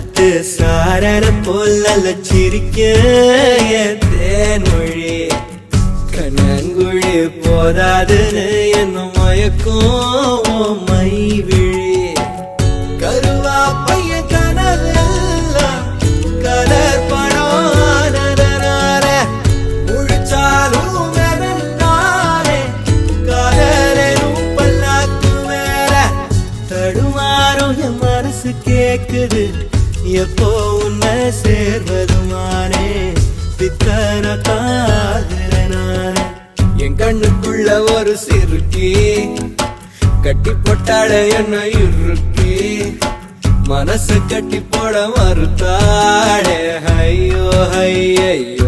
காலத்து சாரண போல் நல்ல சிரிக்க தேன்மொழி கண்ணங்குழி போதாதுன்னு என்ன மயக்கும் மை விழி கருவா பைய கனவெல்லாம் கலர் பணானதனால முழிச்சாலும் வெதனாலே காதலும் பல்லாக்கு மேல தடுமாறும் என் மனசு கேக்குது எப்போ உன்னை சேர்வதுமானே பித்தன காதுரனானே என் கண்ணுக்குள்ள ஒரு சிறுக்கி கட்டி போட்டாட என்ன இறுக்கி மனசு கட்டி போட மறுத்தாடே ஐயோ ஐயோ